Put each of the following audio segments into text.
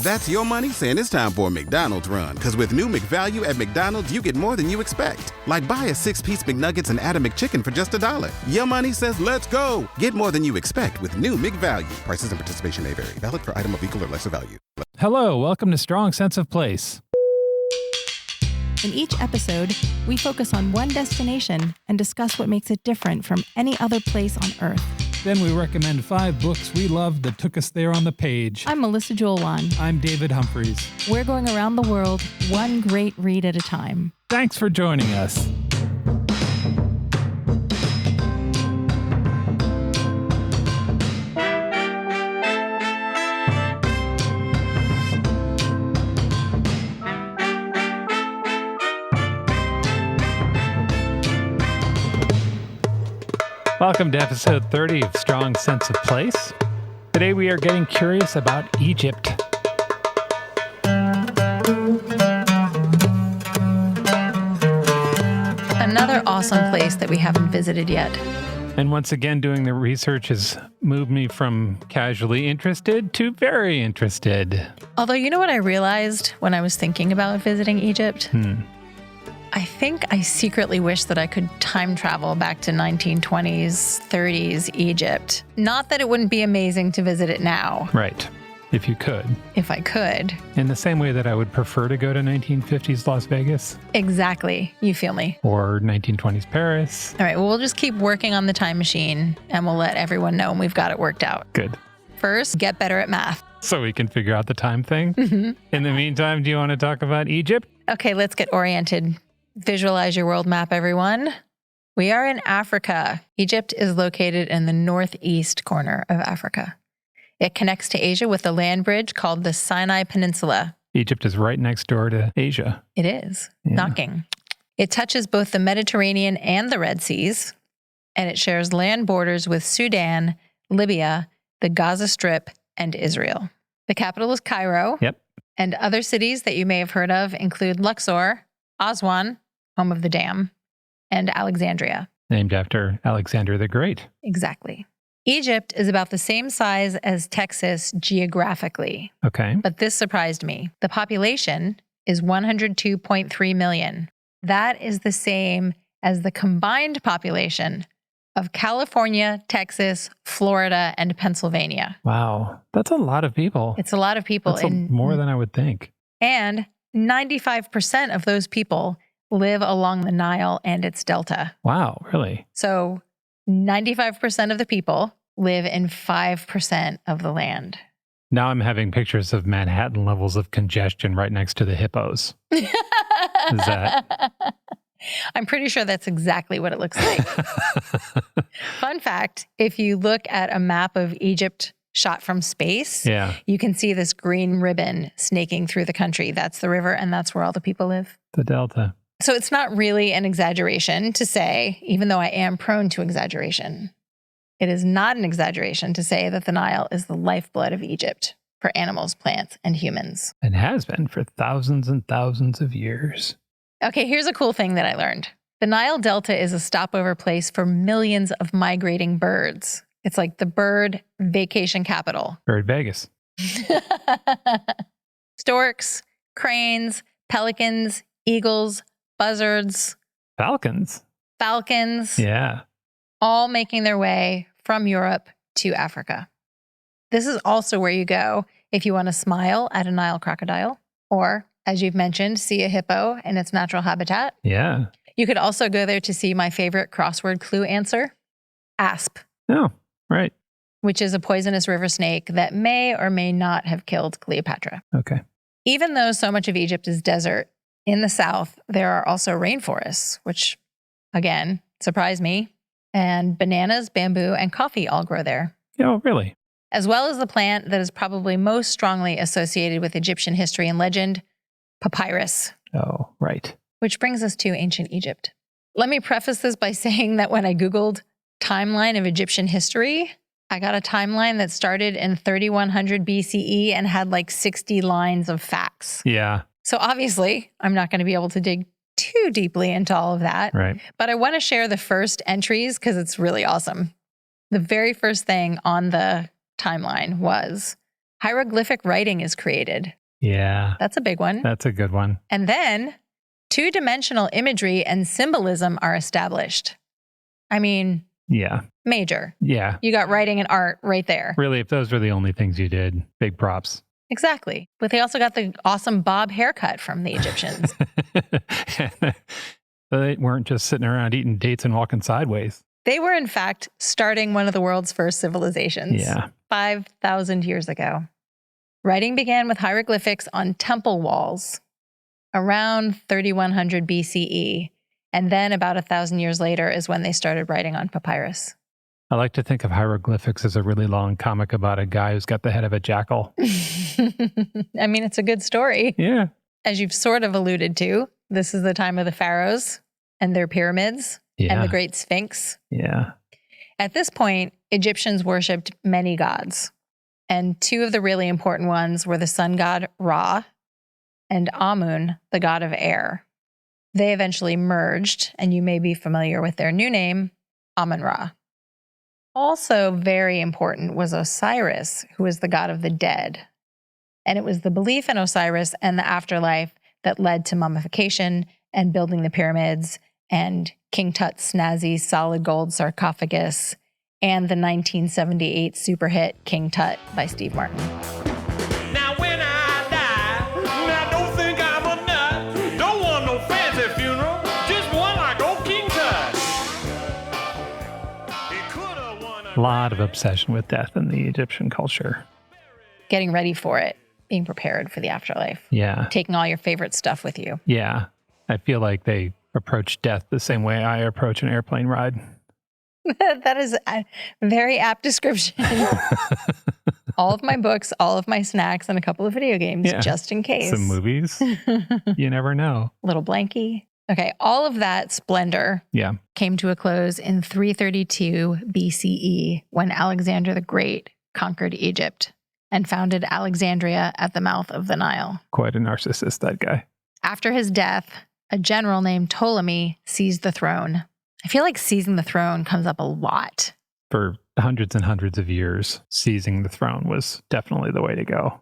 That's your money saying it's time for a McDonald's run. Because with new McValue at McDonald's, you get more than you expect. Like buy a 6-piece McNuggets and add a McChicken for just $1. Your money says let's go. Get more than you expect with new McValue. Prices and participation may vary. Valid for item of equal or lesser value. Hello, welcome to Strong Sense of Place. In each episode, we focus on one destination and discuss what makes it different from any other place on Earth. Then we recommend 5 books we loved that took us there on the page. I'm Melissa Joulwan. I'm David Humphreys. We're going around the world, one great read at a time. Thanks for joining us. Welcome to episode 30 of Strong Sense of Place. Today we are getting curious about Egypt. Another awesome place that we haven't visited yet. And once again, doing the research has moved me from casually interested to very interested. Although, you know what I realized when I was thinking about visiting Egypt? I think I secretly wish that I could time travel back to 1920s, 30s Egypt. Not that it wouldn't be amazing to visit it now. Right. If you could. If I could. In the same way that I would prefer to go to 1950s Las Vegas. Exactly. You feel me. Or 1920s Paris. All right. Well, we'll just keep working on the time machine and we'll let everyone know when we've got it worked out. Good. First, get better at math. So we can figure out the time thing. In the meantime, do you want to talk about Egypt? Okay, let's get oriented. Visualize your world map, everyone. We are in Africa. Egypt is located in the northeast corner of Africa. It connects to Asia with a land bridge called the Sinai Peninsula. Egypt is right next door to Asia. It is. Yeah. Knocking. It touches both the Mediterranean and the Red Seas, and it shares land borders with Sudan, Libya, the Gaza Strip, and Israel. The capital is Cairo. Yep. And other cities that you may have heard of include Luxor, Aswan, home of the dam, and Alexandria. Named after Alexander the Great. Exactly. Egypt is about the same size as Texas geographically. Okay. But this surprised me. The population is 102.3 million. That is the same as the combined population of California, Texas, Florida, and Pennsylvania. Wow. That's a lot of people. It's a lot of people. That's more than I would think. And 95% of those people live along the Nile and its delta. Wow, really? So 95% of the people live in 5% of the land. Now I'm having pictures of Manhattan levels of congestion right next to the hippos. Is that? I'm pretty sure that's exactly what it looks like. Fun fact, if you look at a map of Egypt shot from space, you can see this green ribbon snaking through the country. That's the river, and that's where all the people live. The delta. So it's not really an exaggeration to say, even though I am prone to exaggeration, it is not an exaggeration to say that the Nile is the lifeblood of Egypt for animals, plants, and humans. And has been for thousands and thousands of years. Okay, here's a cool thing that I learned. The Nile Delta is a stopover place for millions of migrating birds. It's like the bird vacation capital. Bird Vegas. Storks, cranes, pelicans, eagles, buzzards. Falcons. Yeah. All making their way from Europe to Africa. This is also where you go if you want to smile at a Nile crocodile or, as you've mentioned, see a hippo in its natural habitat. Yeah. You could also go there to see my favorite crossword clue answer, asp. Oh, right. Which is a poisonous river snake that may or may not have killed Cleopatra. Okay. Even though so much of Egypt is desert, in the south, there are also rainforests, which, again, surprised me. And bananas, bamboo, and coffee all grow there. Oh, really? As well as the plant that is probably most strongly associated with Egyptian history and legend, papyrus. Oh, right. Which brings us to ancient Egypt. Let me preface this by saying that when I Googled timeline of Egyptian history, I got a timeline that started in 3100 BCE and had like 60 lines of facts. Yeah. So obviously, I'm not going to be able to dig too deeply into all of that. Right. But I want to share the first entries because it's really awesome. The very first thing on the timeline was Hieroglyphic writing is created. Yeah. That's a big one. That's a good one. And then two-dimensional imagery and symbolism are established. I mean, yeah. Major. Yeah. You got writing and art right there. Really, if those were the only things you did, big props. Exactly. But they also got the awesome bob haircut from the Egyptians. They weren't just sitting around eating dates and walking sideways. They were, in fact, starting one of the world's first civilizations. Yeah. 5,000 years ago. Writing began with hieroglyphics on temple walls around 3100 BCE. And then about 1,000 years later is when they started writing on papyrus. I like to think of hieroglyphics as a really long comic about a guy who's got the head of a jackal. I mean, it's a good story. Yeah. As you've sort of alluded to, this is the time of the pharaohs and their pyramids and the Great Sphinx. Yeah. At this point, Egyptians worshipped many gods. And two of the really important ones were the sun god Ra and Amun, the god of air. They eventually merged, and you may be familiar with their new name, Amun-Ra. Also very important was Osiris, who was the god of the dead. And it was the belief in Osiris and the afterlife that led to mummification and building the pyramids and King Tut's snazzy solid gold sarcophagus and the 1978 super hit King Tut by Steve Martin. Now when I die, now don't think I'm a nut. Don't want no fancy funeral, just one like old King Tut. A lot of obsession with death in the Egyptian culture. Getting ready for it, being prepared for the afterlife. Yeah. Taking all your favorite stuff with you. Yeah. I feel like they approach death the same way I approach an airplane ride. That is a very apt description. All of my books, all of my snacks, and a couple of video games, just in case. Some movies. You never know. Little blankie. Okay, all of that splendor came to a close in 332 BCE when Alexander the Great conquered Egypt and founded Alexandria at the mouth of the Nile. Quite a narcissist, that guy. After his death, a general named Ptolemy seized the throne. I feel like seizing the throne comes up a lot. For hundreds and hundreds of years, seizing the throne was definitely the way to go.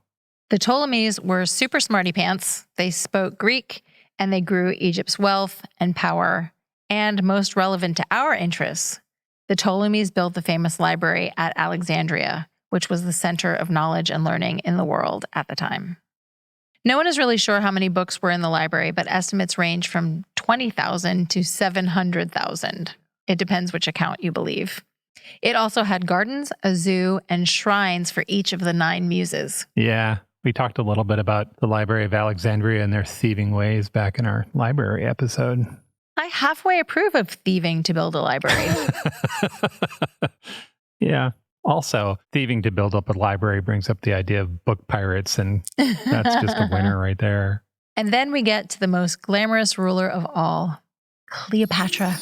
The Ptolemies were super smarty pants. They spoke Greek, and they grew Egypt's wealth and power. And most relevant to our interests, the Ptolemies built the famous library at Alexandria, which was the center of knowledge and learning in the world at the time. No one is really sure how many books were in the library, but estimates range from 20,000 to 700,000. It depends which account you believe. It also had gardens, a zoo, and shrines for each of the 9 muses. Yeah, we talked a little bit about the Library of Alexandria and their thieving ways back in our library episode. I halfway approve of thieving to build a library. Yeah. Also, thieving to build up a library brings up the idea of book pirates, and that's just a winner right there. And then we get to the most glamorous ruler of all, Cleopatra.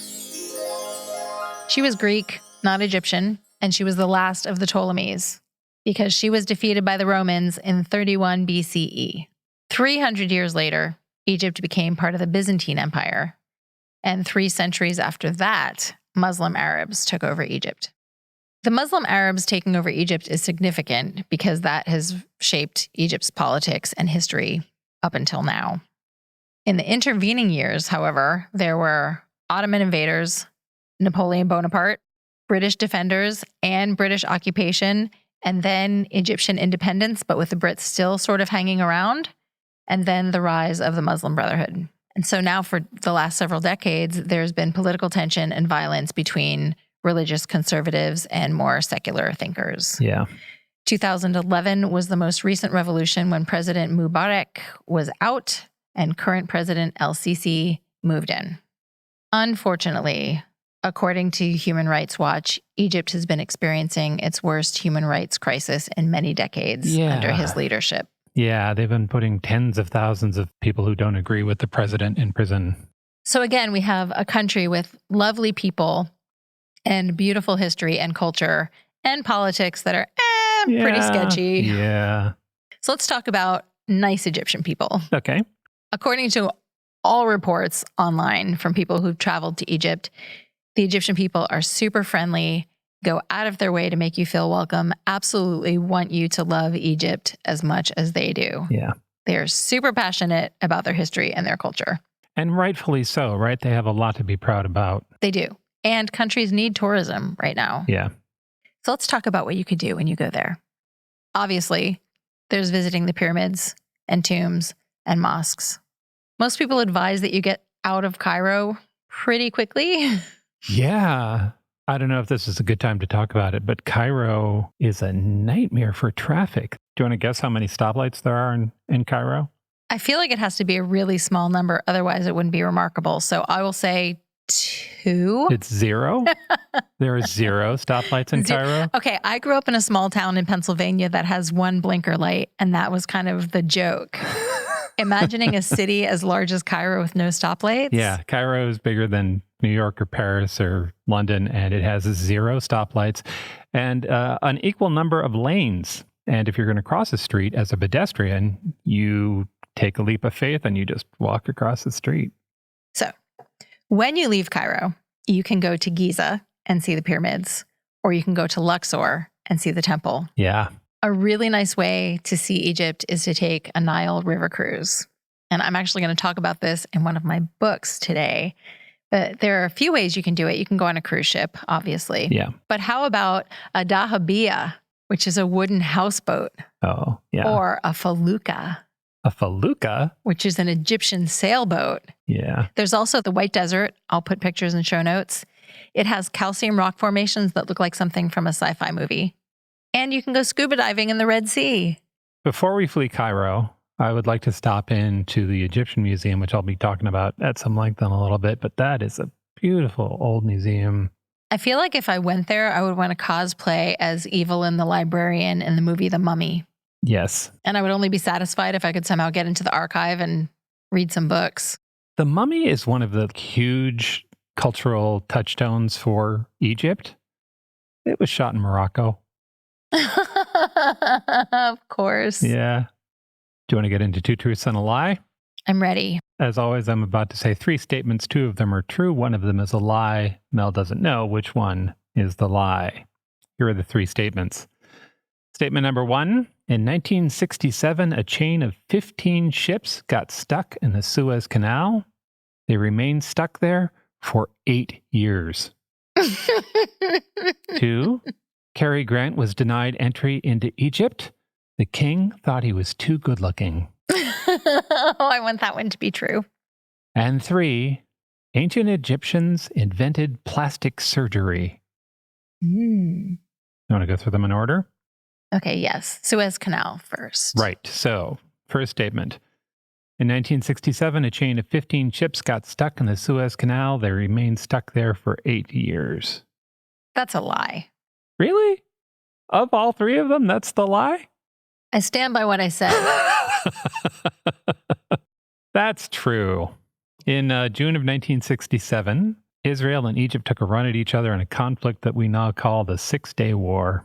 She was Greek, not Egyptian, and she was the last of the Ptolemies because she was defeated by the Romans in 31 BCE. 300 years later, Egypt became part of the Byzantine Empire. And 3 centuries after that, Muslim Arabs took over Egypt. The Muslim Arabs taking over Egypt is significant because that has shaped Egypt's politics and history up until now. In the intervening years, however, there were Ottoman invaders, Napoleon Bonaparte, British defenders, and British occupation, and then Egyptian independence, but with the Brits still sort of hanging around, and then the rise of the Muslim Brotherhood. And so now for the last several decades, there's been political tension and violence between religious conservatives and more secular thinkers. Yeah. 2011 was the most recent revolution when President Mubarak was out and current President El-Sisi moved in. Unfortunately, according to Human Rights Watch, Egypt has been experiencing its worst human rights crisis in many decades under his leadership. Yeah, they've been putting tens of thousands of people who don't agree with the president in prison. So again, we have a country with lovely people and beautiful history and culture and politics that are pretty sketchy. Yeah. So let's talk about nice Egyptian people. Okay. According to all reports online from people who've traveled to Egypt, the Egyptian people are super friendly go out of their way to make you feel welcome, absolutely want you to love Egypt as much as they do. Yeah. They're super passionate about their history and their culture. And rightfully so, right? They have a lot to be proud about. They do. And countries need tourism right now. Yeah. So let's talk about what you could do when you go there. Obviously, there's visiting the pyramids and tombs and mosques. Most people advise that you get out of Cairo pretty quickly. Yeah. I don't know if this is a good time to talk about it, but Cairo is a nightmare for traffic. Do you want to guess how many stoplights there are in Cairo? I feel like it has to be a really small number. Otherwise, it wouldn't be remarkable. So I will say 2. It's 0. There are 0 stoplights in Cairo. Okay, I grew up in a small town in Pennsylvania that has 1 blinker light, and that was kind of the joke. Imagining a city as large as Cairo with no stoplights. Yeah, Cairo is bigger than New York or Paris or London, and it has 0 stoplights and an equal number of lanes. And if you're going to cross a street as a pedestrian, you take a leap of faith and you just walk across the street. So when you leave Cairo, you can go to Giza and see the pyramids, or you can go to Luxor and see the temple. Yeah. A really nice way to see Egypt is to take a Nile River cruise. And I'm actually going to talk about this in one of my books today. But there are a few ways you can do it. You can go on a cruise ship, obviously. Yeah. But how about a dahabeah, which is a wooden houseboat? Oh, yeah. Or a felucca. A felucca? Which is an Egyptian sailboat. Yeah. There's also the White Desert. I'll put pictures in show notes. It has calcium rock formations that look like something from a sci-fi movie. And you can go scuba diving in the Red Sea. Before we flee Cairo, I would like to stop into the Egyptian Museum, which I'll be talking about at some length in a little bit. But that is a beautiful old museum. I feel like if I went there, I would want to cosplay as Evelyn the librarian in the movie The Mummy. Yes. And I would only be satisfied if I could somehow get into the archive and read some books. The Mummy is one of the huge cultural touchstones for Egypt. It was shot in Morocco. Of course. Yeah. Do you want to get into 2 truths and a lie? I'm ready. As always, I'm about to say 3 statements. 2 of them are true. 1 of them is a lie. Mel doesn't know which one is the lie. Here are the 3 statements. Statement number 1, in 1967, a chain of 15 ships got stuck in the Suez Canal. They remained stuck there for 8 years. 2, Cary Grant was denied entry into Egypt. The king thought he was too good looking. Oh, I want that one to be true. And 3, ancient Egyptians invented plastic surgery. You want to go through them in order? Okay, yes. Suez Canal first. Right. So, first statement. In 1967, a chain of 15 ships got stuck in the Suez Canal. They remained stuck there for 8 years. That's a lie. Really? Of all 3 of them, that's the lie? I stand by what I said. That's true. In June of 1967, Israel and Egypt took a run at each other in a conflict that we now call the 6-Day War.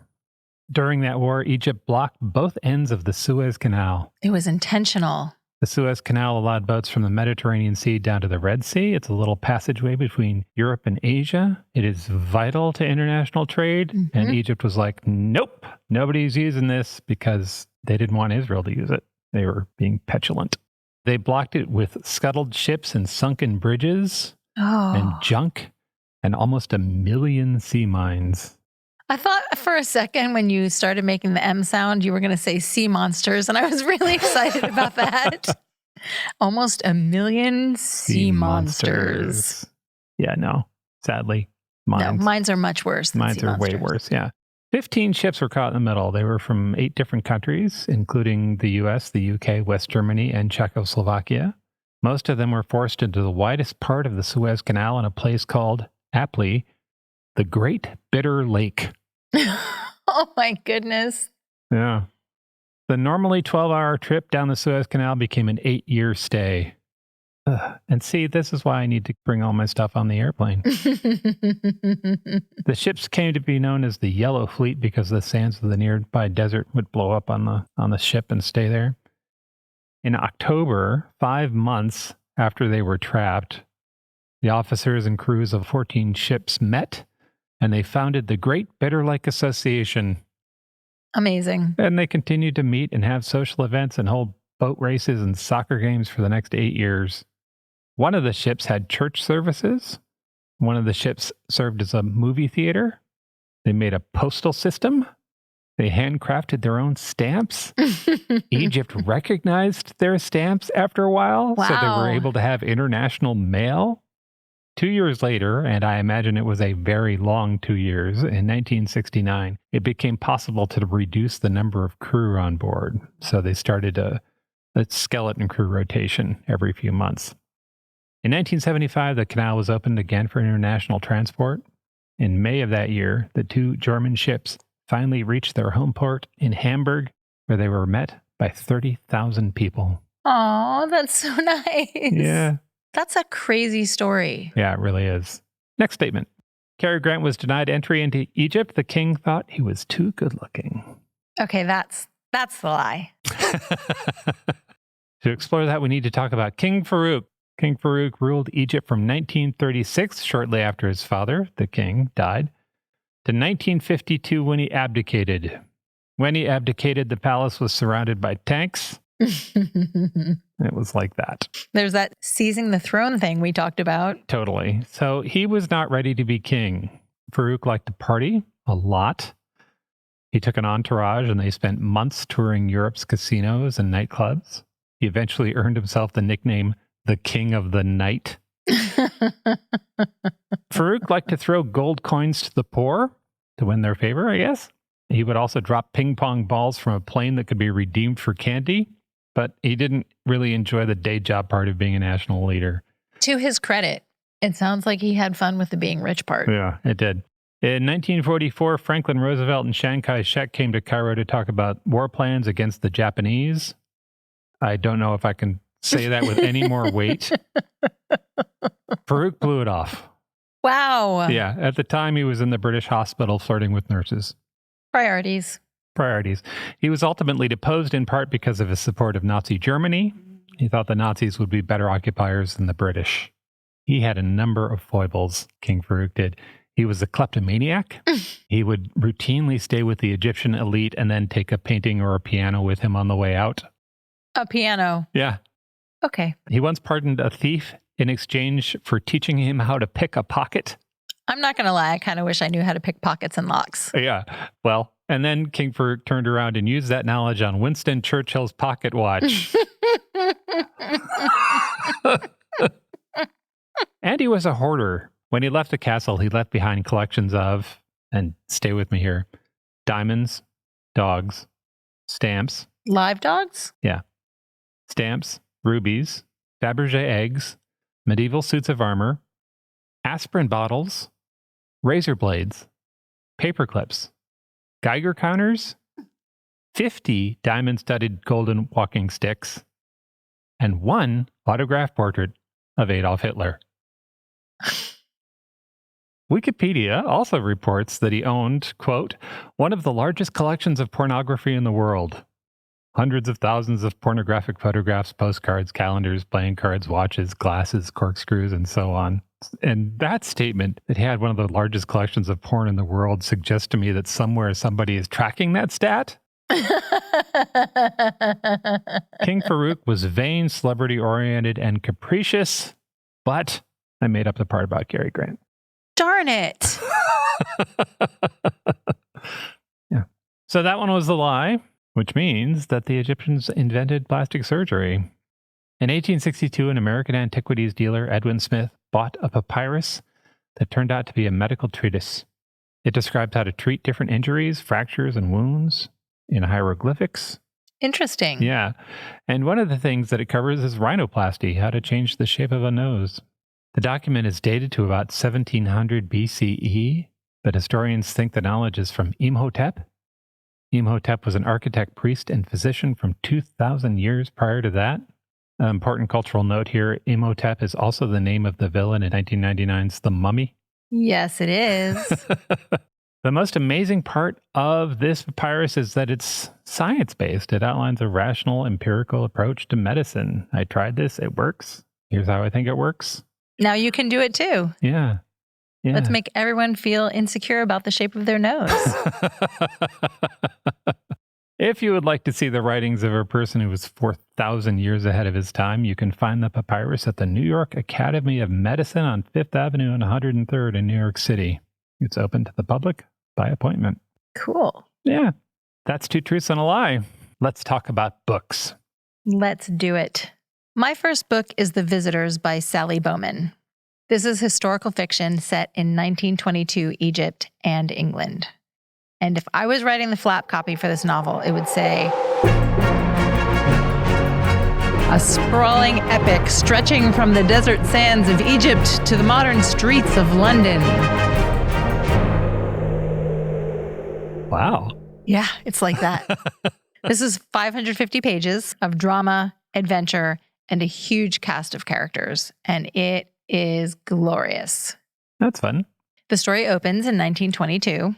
During that war, Egypt blocked both ends of the Suez Canal. It was intentional. The Suez Canal allowed boats from the Mediterranean Sea down to the Red Sea. It's a little passageway between Europe and Asia. It is vital to international trade. And Egypt was like, nope, nobody's using this, because they didn't want Israel to use it. They were being petulant. They blocked it with scuttled ships and sunken bridges and junk and almost 1 million sea mines. I thought for a second when you started making the M sound, you were going to say sea monsters, and I was really excited about that. Almost 1 million sea monsters. Yeah, no, sadly. No, mines are much worse than mines sea are monsters. way worse, yeah. 15 ships were caught in the middle. They were from 8 different countries, including the US, the UK, West Germany, and Czechoslovakia. Most of them were forced into the widest part of the Suez Canal in a place called, aptly, the Great Bitter Lake. Oh my goodness. Yeah. The normally 12-hour trip down the Suez Canal became an 8-year stay. And see, this is why I need to bring all my stuff on the airplane. The ships came to be known as the Yellow Fleet because the sands of the nearby desert would blow up on the ship and stay there. In October, 5 months after they were trapped, the officers and crews of 14 ships met and they founded the Great Bitter Lake Association. Amazing. And they continued to meet and have social events and hold boat races and soccer games for the next 8 years. One of the ships had church services. One of the ships served as a movie theater. They made a postal system. They handcrafted their own stamps. Egypt recognized their stamps after a while, so they were able to have international mail. 2 years later, and I imagine it was a very long 2 years, in 1969, it became possible to reduce the number of crew on board. So they started a skeleton crew rotation every few months. In 1975, the canal was opened again for international transport. In May of that year, the 2 German ships finally reached their home port in Hamburg, where they were met by 30,000 people. Oh, that's so nice. Yeah. That's a crazy story. Yeah, it really is. Next statement. Cary Grant was denied entry into Egypt. The king thought he was too good looking. Okay, that's the lie. To explore that, we need to talk about King Farouk. King Farouk ruled Egypt from 1936, shortly after his father, the king, died, to 1952 when he abdicated. When he abdicated, the palace was surrounded by tanks. It was like that. There's that seizing the throne thing we talked about. Totally. So he was not ready to be king. Farouk liked to party a lot. He took an entourage and they spent months touring Europe's casinos and nightclubs. He eventually earned himself the nickname the King of the Night. Farouk liked to throw gold coins to the poor to win their favor, I guess. He would also drop ping pong balls from a plane that could be redeemed for candy, but he didn't really enjoy the day job part of being a national leader. To his credit, it sounds like he had fun with the being rich part. Yeah, it did. In 1944, Franklin Roosevelt and Chiang Kai-shek came to Cairo to talk about war plans against the Japanese. I don't know if I can say that with any more weight. Farouk blew it off. Wow. Yeah, at the time he was in the British hospital flirting with nurses. Priorities. He was ultimately deposed in part because of his support of Nazi Germany. He thought the Nazis would be better occupiers than the British. He had a number of foibles, King Farouk did. He was a kleptomaniac. He would routinely stay with the Egyptian elite and then take a painting or a piano with him on the way out. A piano. Yeah. Okay. He once pardoned a thief in exchange for teaching him how to pick a pocket. I'm not going to lie. I kind of wish I knew how to pick pockets and locks. Yeah. Well, and then King Farouk turned around and used that knowledge on Winston Churchill's pocket watch. And he was a hoarder. When he left the castle, he left behind collections of, and stay with me here, diamonds, dogs, stamps. Live dogs? Yeah. Stamps, rubies, Fabergé eggs, medieval suits of armor, aspirin bottles, razor blades, paper clips, Geiger counters, 50 diamond-studded golden walking sticks, and 1 autographed portrait of Adolf Hitler. Wikipedia also reports that he owned, quote, one of the largest collections of pornography in the world. Hundreds of thousands of pornographic photographs, postcards, calendars, playing cards, watches, glasses, corkscrews, and so on. And that statement that he had one of the largest collections of porn in the world suggests to me that somewhere somebody is tracking that stat. King Farouk was vain, celebrity-oriented, and capricious, but I made up the part about Cary Grant. Darn it. Yeah. So that one was the lie, which means that the Egyptians invented plastic surgery. In 1862, an American antiquities dealer, Edwin Smith, bought a papyrus that turned out to be a medical treatise. It describes how to treat different injuries, fractures, and wounds in hieroglyphics. Interesting. Yeah. And one of the things that it covers is rhinoplasty, how to change the shape of a nose. The document is dated to about 1700 BCE, but historians think the knowledge is from Imhotep. Imhotep was an architect, priest, and physician from 2,000 years prior to that. An important cultural note here, Imhotep is also the name of the villain in 1999's The Mummy. Yes, it is. The most amazing part of this papyrus is that it's science-based. It outlines a rational, empirical approach to medicine. I tried this. It works. Here's how I think it works. Now you can do it too. Yeah. Yeah. Let's make everyone feel insecure about the shape of their nose. If you would like to see the writings of a person who was 4,000 years ahead of his time, you can find the papyrus at the New York Academy of Medicine on 5th Avenue and 103rd in New York City. It's open to the public by appointment. Cool. Yeah, that's 2 truths and a lie. Let's talk about books. Let's do it. My first book is The Visitors by Sally Bowman. This is historical fiction set in 1922 Egypt and England. And if I was writing the flap copy for this novel, it would say, a sprawling epic stretching from the desert sands of Egypt to the modern streets of London. Wow. Yeah, it's like that. This is 550 pages of drama, adventure, and a huge cast of characters. And it is glorious. That's fun. The story opens in 1922.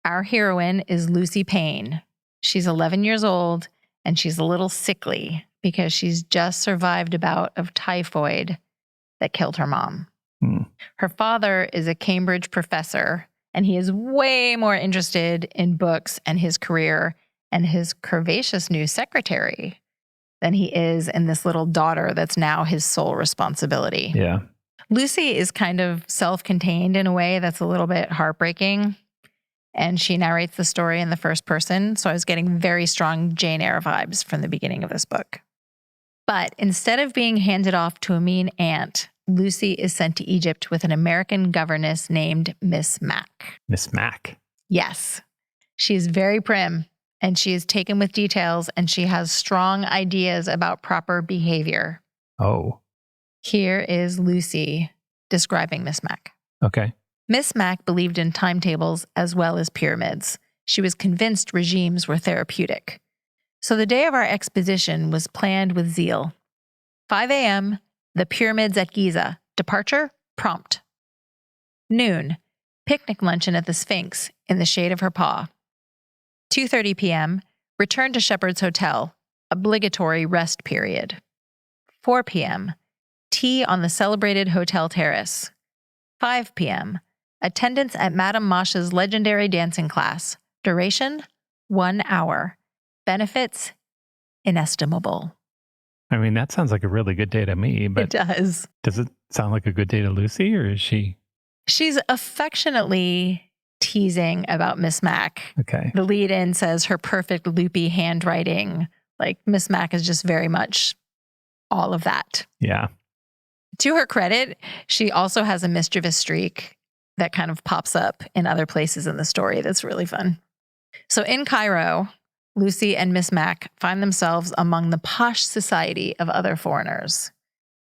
Our heroine is Lucy Payne. She's 11 years old, and she's a little sickly because she's just survived a bout of typhoid that killed her mom. Her father is a Cambridge professor, and he is way more interested in books and his career and his curvaceous new secretary than he is in this little daughter that's now his sole responsibility. Yeah. Lucy is kind of self-contained in a way that's a little bit heartbreaking. And she narrates the story in the first person. So I was getting very strong Jane Eyre vibes from the beginning of this book. But instead of being handed off to a mean aunt, Lucy is sent to Egypt with an American governess named Miss Mack. Miss Mack. Yes. She is very prim, and she is taken with details, and she has strong ideas about proper behavior. Oh. Here is Lucy describing Miss Mack. Okay. Miss Mack believed in timetables as well as pyramids. She was convinced regimes were therapeutic. So the day of our exposition was planned with zeal. 5 a.m., the pyramids at Giza. Departure, prompt. Noon, picnic luncheon at the Sphinx in the shade of her paw. 2:30 p.m., return to Shepherd's Hotel. Obligatory rest period. 4 p.m., tea on the celebrated hotel terrace. 5 p.m., attendance at Madame Masha's legendary dancing class. Duration, 1 hour. Benefits, inestimable. I mean, that sounds like a really good day to me, but It does. Does it sound like a good day to Lucy, or is she? She's affectionately teasing about Miss Mack. Okay. The lead-in says her perfect loopy handwriting. Like, Miss Mack is just very much all of that. Yeah. To her credit, she also has a mischievous streak that kind of pops up in other places in the story that's really fun. So in Cairo, Lucy and Miss Mack find themselves among the posh society of other foreigners.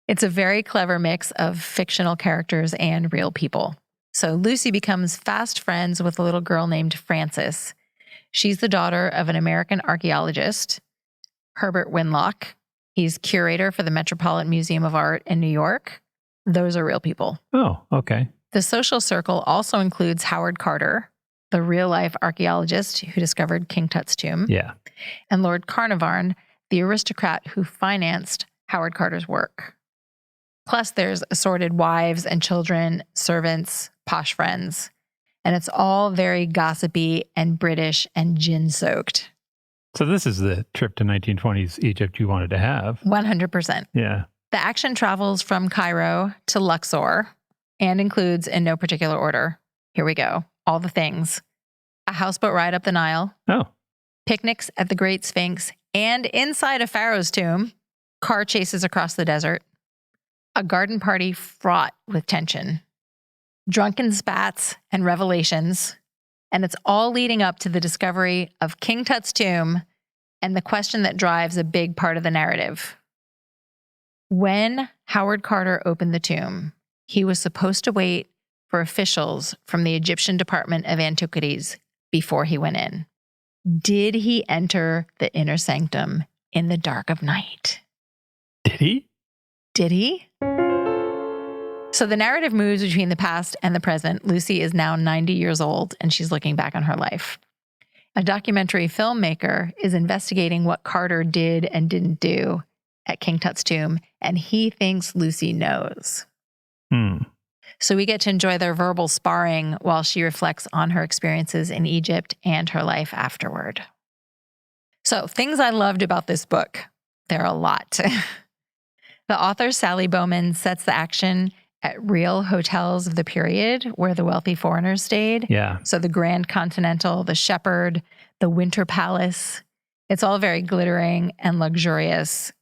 It's a very clever mix of fictional characters and real people. So Lucy becomes fast friends with a little girl named Frances. She's the daughter of an American archaeologist, Herbert Winlock. He's curator for the Metropolitan Museum of Art in New York. Those are real people. Oh, okay. The social circle also includes Howard Carter, the real-life archaeologist who discovered King Tut's tomb. Yeah. And Lord Carnarvon, the aristocrat who financed Howard Carter's work. Plus, there's assorted wives and children, servants, posh friends. And it's all very gossipy and British and gin-soaked. So this is the trip to 1920s Egypt you wanted to have. 100%. Yeah. The action travels from Cairo to Luxor and includes, in no particular order, here we go, all the things. A houseboat ride up the Nile. Oh. Picnics at the Great Sphinx and inside a pharaoh's tomb. Car chases across the desert. A garden party fraught with tension. Drunken spats and revelations. And it's all leading up to the discovery of King Tut's tomb and the question that drives a big part of the narrative. When Howard Carter opened the tomb, he was supposed to wait for officials from the Egyptian Department of Antiquities before he went in. Did he enter the inner sanctum in the dark of night? Did he? Did he? So the narrative moves between the past and the present. Lucy is now 90 years old, and she's looking back on her life. A documentary filmmaker is investigating what Carter did and didn't do at King Tut's tomb, and he thinks Lucy knows. So we get to enjoy their verbal sparring while she reflects on her experiences in Egypt and her life afterward. So, things I loved about this book. There are a lot. The author, Sally Bowman, sets the action at real hotels of the period where the wealthy foreigners stayed. Yeah. So the Grand Continental, the Shepherd, the Winter Palace. It's all very glittering and luxurious.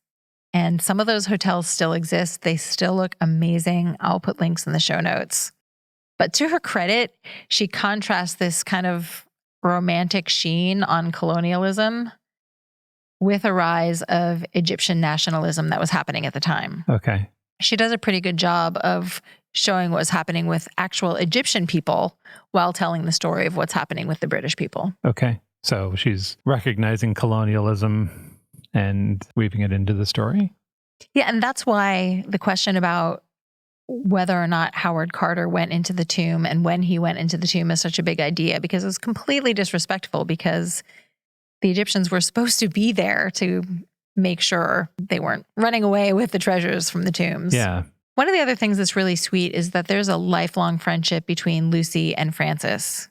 And some of those hotels still exist. They still look amazing. I'll put links in the show notes. But to her credit, she contrasts this kind of romantic sheen on colonialism with a rise of Egyptian nationalism that was happening at the time. Okay. She does a pretty good job of showing what was happening with actual Egyptian people while telling the story of what's happening with the British people. Okay. So she's recognizing colonialism and weaving it into the story. Yeah, and that's why the question about whether or not Howard Carter went into the tomb and when he went into the tomb is such a big idea, because it's completely disrespectful, because the Egyptians were supposed to be there to make sure they weren't running away with the treasures from the tombs. Yeah. One of the other things that's really sweet is that there's a lifelong friendship between Lucy and Frances,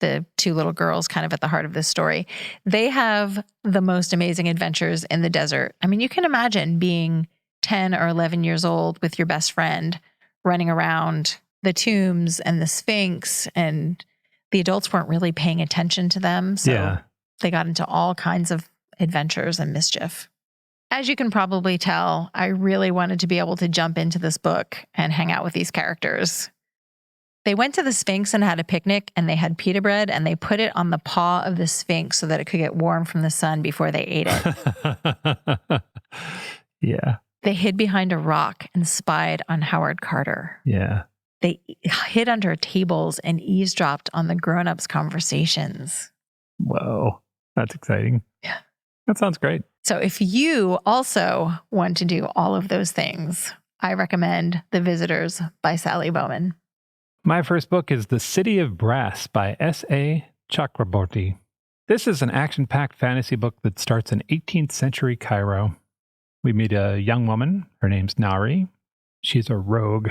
the two little girls kind of at the heart of this story. They have the most amazing adventures in the desert. I mean, you can imagine being 10 or 11 years old with your best friend running around the tombs and the Sphinx, and the adults weren't really paying attention to them. So they got into all kinds of adventures and mischief. As you can probably tell, I really wanted to be able to jump into this book and hang out with these characters. They went to the Sphinx and had a picnic, and they had pita bread, and they put it on the paw of the Sphinx so that it could get warm from the sun before they ate it. Yeah. They hid behind a rock and spied on Howard Carter. Yeah. They hid under tables and eavesdropped on the grown-ups' conversations. Whoa. That's exciting. Yeah. That sounds great. So if you also want to do all of those things, I recommend The Visitors by Sally Bowman. My first book is The City of Brass by S.A. Chakraborty. This is an action-packed fantasy book that starts in 18th century Cairo. We meet a young woman. Her name's Nari. She's a rogue.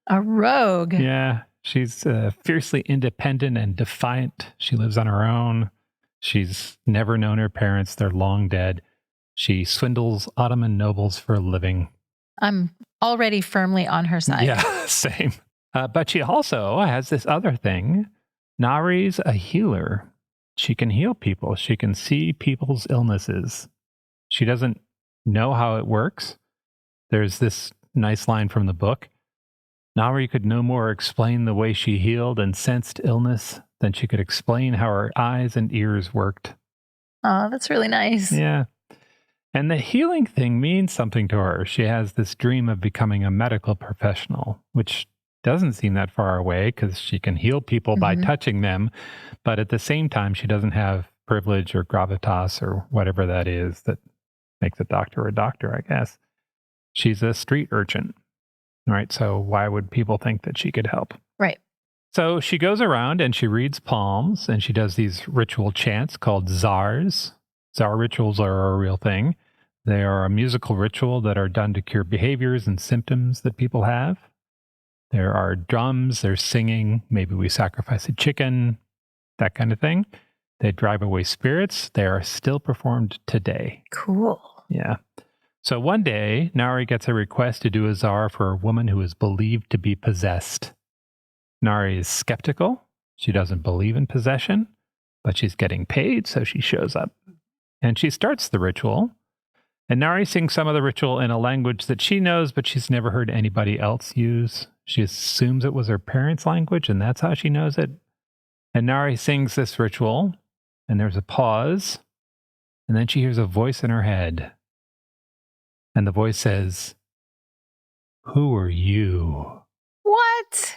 A rogue? Yeah. She's fiercely independent and defiant. She lives on her own. She's never known her parents. They're long dead. She swindles Ottoman nobles for a living. I'm already firmly on her side. Yeah, same. But she also has this other thing. Nari's a healer. She can heal people. She can see people's illnesses. She doesn't know how it works. There's this nice line from the book. Nari could no more explain the way she healed and sensed illness than she could explain how her eyes and ears worked. Oh, that's really nice. Yeah. And the healing thing means something to her. She has this dream of becoming a medical professional, which doesn't seem that far away because she can heal people by touching them. But at the same time, she doesn't have privilege or gravitas or whatever that is that makes a doctor, I guess. She's a street urchin, right? So why would people think that she could help? Right. So she goes around and she reads palms and she does these ritual chants called zars. Zar rituals are a real thing. They are a musical ritual that are done to cure behaviors and symptoms that people have. There are drums, there's singing, maybe we sacrifice a chicken, that kind of thing. They drive away spirits. They are still performed today. Cool. Yeah. So one day, Nari gets a request to do a zar for a woman who is believed to be possessed. Nari is skeptical. She doesn't believe in possession, but she's getting paid, so she shows up. And she starts the ritual. And Nari sings some of the ritual in a language that she knows, but she's never heard anybody else use. She assumes it was her parents' language, and that's how she knows it. And Nari sings this ritual, and there's a pause, and then she hears a voice in her head. And the voice says, "Who are you?" What?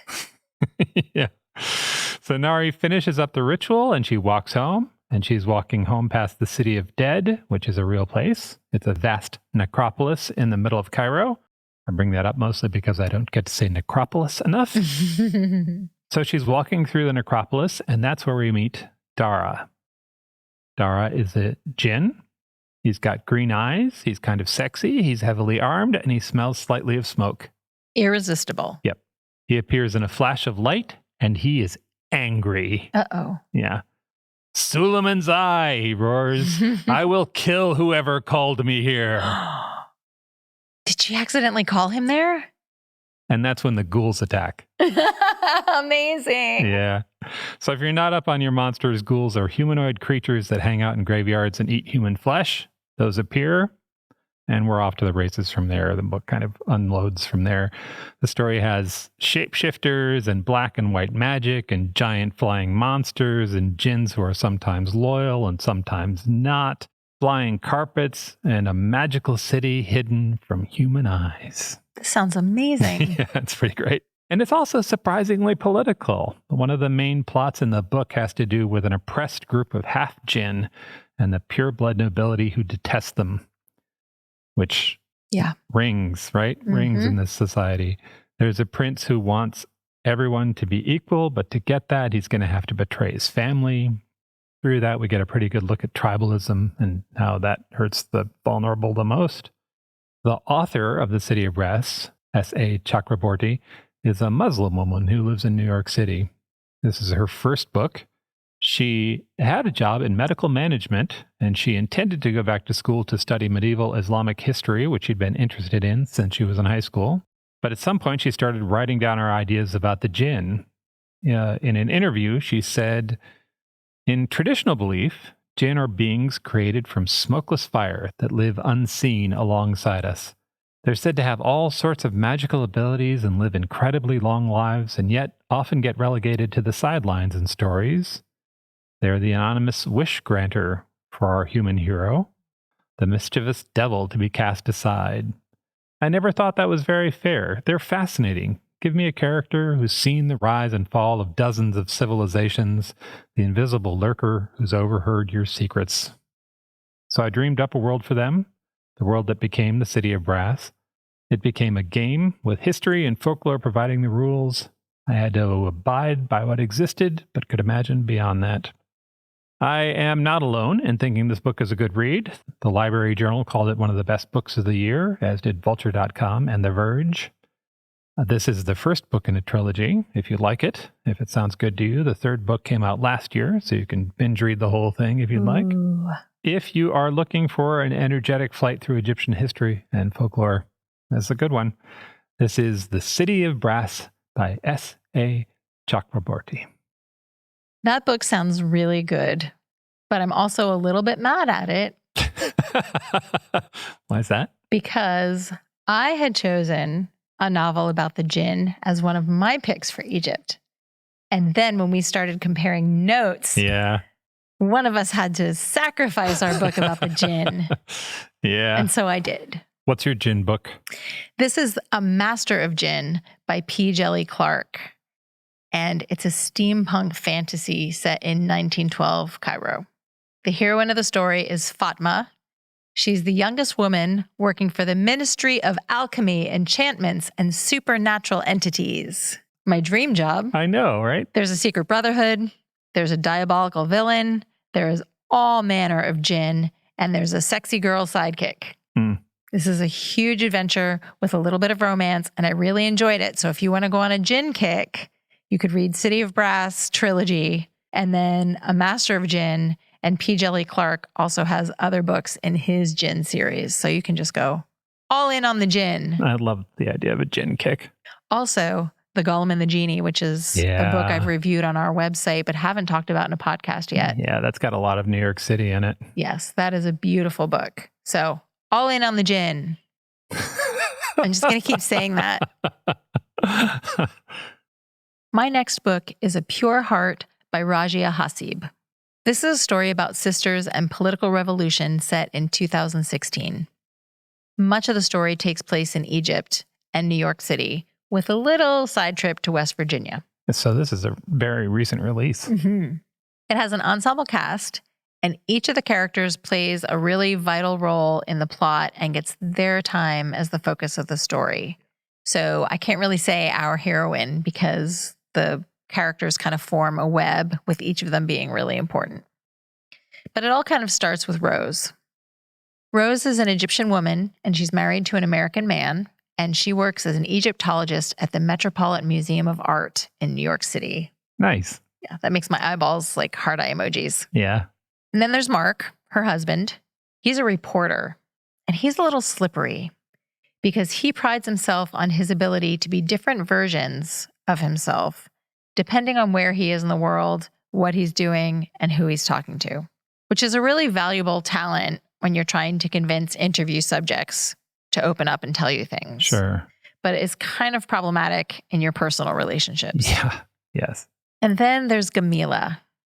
Yeah. So Nari finishes up the ritual, and she walks home. And she's walking home past the City of Dead, which is a real place. It's a vast necropolis in the middle of Cairo. I bring that up mostly because I don't get to say necropolis enough. So she's walking through the necropolis, and that's where we meet Dara. Dara is a Djinn. He's got green eyes. He's kind of sexy. He's heavily armed, and he smells slightly of smoke. Irresistible. Yep. He appears in a flash of light, and he is angry. Uh-oh. Yeah. Suleiman's eye, he roars. I will kill whoever called me here. Did she accidentally call him there? And that's when the ghouls attack. Amazing. Yeah. So if you're not up on your monsters, ghouls are humanoid creatures that hang out in graveyards and eat human flesh. Those appear, and we're off to the races from there. The book kind of unloads from there. The story has shapeshifters and black and white magic and giant flying monsters and jinns who are sometimes loyal and sometimes not, flying carpets, and a magical city hidden from human eyes. This sounds amazing. Yeah, it's pretty great. And it's also surprisingly political. One of the main plots in the book has to do with an oppressed group of half-Djinn and the pure-blood nobility who detest them, which rings, right? Mm-hmm. Rings in this society. There's a prince who wants everyone to be equal, but to get that, he's going to have to betray his family. Through that, we get a pretty good look at tribalism and how that hurts the vulnerable the most. The author of The City of Brass, S.A. Chakraborty, is a Muslim woman who lives in New York City. This is her first book. She had a job in medical management, and she intended to go back to school to study medieval Islamic history, which she'd been interested in since she was in high school. But at some point, she started writing down her ideas about the Djinn. In an interview, she said, in traditional belief, Djinn are beings created from smokeless fire that live unseen alongside us. They're said to have all sorts of magical abilities and live incredibly long lives, and yet often get relegated to the sidelines in stories. They're the anonymous wish granter for our human hero, the mischievous devil to be cast aside. I never thought that was very fair. They're fascinating. Give me a character who's seen the rise and fall of dozens of civilizations, the invisible lurker who's overheard your secrets. So I dreamed up a world for them, the world that became the City of Brass. It became a game with history and folklore providing the rules. I had to abide by what existed, but could imagine beyond that. I am not alone in thinking this book is a good read. The Library Journal called it one of the best books of the year, as did Vulture.com and The Verge. This is the first book in a trilogy, if you like it, if it sounds good to you. The third book came out last year, so you can binge read the whole thing if you'd like. If you are looking for an energetic flight through Egyptian history and folklore, that's a good one. This is The City of Brass by S.A. Chakraborty. That book sounds really good, but I'm also a little bit mad at it. Why is that? Because I had chosen a novel about the Djinn as one of my picks for Egypt. And then when we started comparing notes, one of us had to sacrifice our book about the Djinn. And so I did. What's your Djinn book? This is A Master of Djinn by P. Djeli Clark. And it's a steampunk fantasy set in 1912 Cairo. The heroine of the story is Fatma. She's the youngest woman working for the Ministry of Alchemy, Enchantments, and Supernatural Entities. My dream job. I know, right? There's a secret brotherhood. There's a diabolical villain. There is all manner of Djinn. And there's a sexy girl sidekick. This is a huge adventure with a little bit of romance, and I really enjoyed it. So if you want to go on a Djinn kick, you could read City of Brass trilogy, and then A Master of Djinn. And P. Djeli Clark also has other books in his Djinn series. So you can just go all in on the Djinn. I love the idea of a Djinn kick. Also, The Golem and the Genie, which is a book I've reviewed on our website, but haven't talked about in a podcast yet. Yeah, that's got a lot of New York City in it. Yes, that is a beautiful book. So all in on the Djinn. I'm just going to keep saying that. My next book is A Pure Heart by Rajia Hasib. This is a story about sisters and political revolution set in 2016. Much of the story takes place in Egypt and New York City, with a little side trip to West Virginia. So this is a very recent release. It has an ensemble cast, and each of the characters plays a really vital role in the plot and gets their time as the focus of the story. So I can't really say our heroine because the characters kind of form a web with each of them being really important. But it all kind of starts with Rose. Rose is an Egyptian woman, and she's married to an American man, and she works as an Egyptologist at the Metropolitan Museum of Art in New York City. Nice. Yeah, that makes my eyeballs like heart eye emojis. Yeah. And then there's Mark, her husband. He's a reporter, and he's a little slippery because he prides himself on his ability to be different versions of himself, depending on where he is in the world, what he's doing, and who he's talking to, which is a really valuable talent when you're trying to convince interview subjects to open up and tell you things. Sure. But it's kind of problematic in your personal relationships. Yeah. Yes. And then there's Gamila.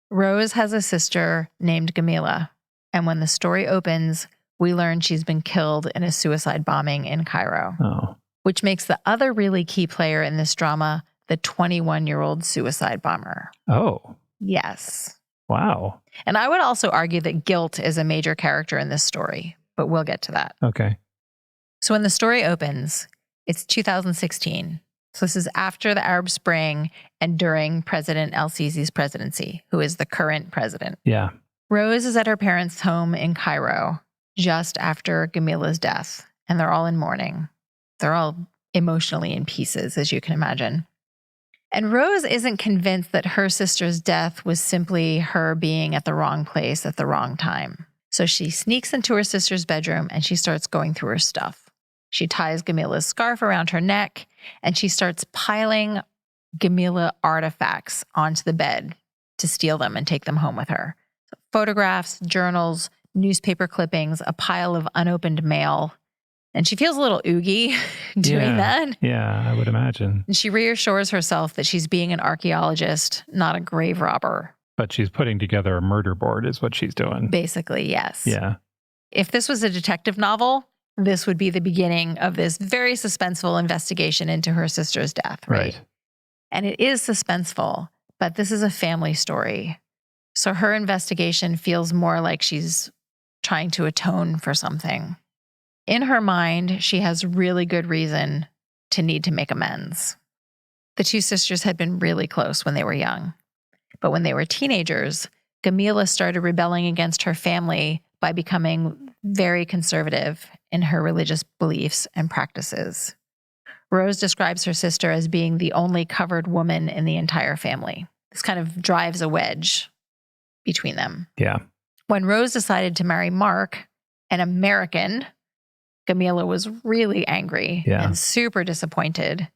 Rose has a sister named Gamila. And when the story opens, we learn she's been killed in a suicide bombing in Cairo, which makes the other really key player in this drama the 21-year-old suicide bomber. Oh. Yes. Wow. And I would also argue that guilt is a major character in this story, but we'll get to that. Okay. So when the story opens, it's 2016. So this is after the Arab Spring and during President El-Sisi's presidency, who is the current president. Yeah. Rose is at her parents' home in Cairo just after Gamila's death, and they're all in mourning. They're all emotionally in pieces, as you can imagine. And Rose isn't convinced that her sister's death was simply her being at the wrong place at the wrong time. So she sneaks into her sister's bedroom and she starts going through her stuff. She ties Gamila's scarf around her neck and she starts piling Gamila artifacts onto the bed to steal them and take them home with her. So photographs, journals, newspaper clippings, a pile of unopened mail. And she feels a little oogie doing that. Yeah, I would imagine. And she reassures herself that she's being an archaeologist, not a grave robber. But she's putting together a murder board is what she's doing. Basically, yes. Yeah. If this was a detective novel, this would be the beginning of this very suspenseful investigation into her sister's death, right? And it is suspenseful, but this is a family story. So her investigation feels more like she's trying to atone for something. In her mind, she has really good reason to need to make amends. The two sisters had been really close when they were young. But when they were teenagers, Gamila started rebelling against her family by becoming very conservative in her religious beliefs and practices. Rose describes her sister as being the only covered woman in the entire family. This kind of drives a wedge between them. Yeah. When Rose decided to marry Mark, an American, Gamila was really angry and super disappointed.